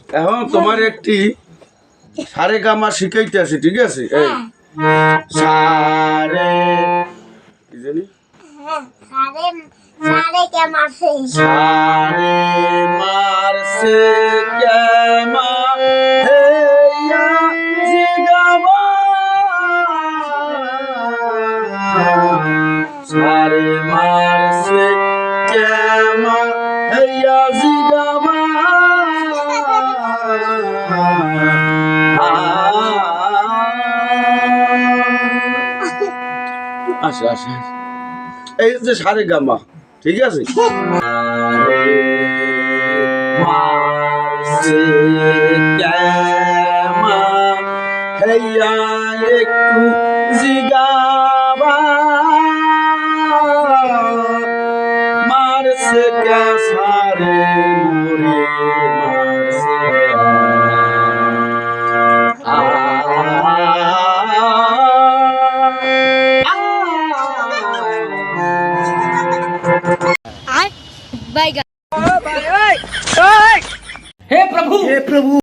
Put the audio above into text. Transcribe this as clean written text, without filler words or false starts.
এখন তোমার একটি সারে গামা শিখাইতে আছে, ঠিক আছে? এই সারে কি জানি সারে মারছে কেমা হেয়া জিগামা সারে মারছে কেমা হেয়া জিগামা আচ্ছা আচ্ছা, এই যে সারে গামা, ঠিক আছে? মারছে কেমা হেয়া একটু জিগাবা মারছে কে সারে মোরে মারছে हे प्रभु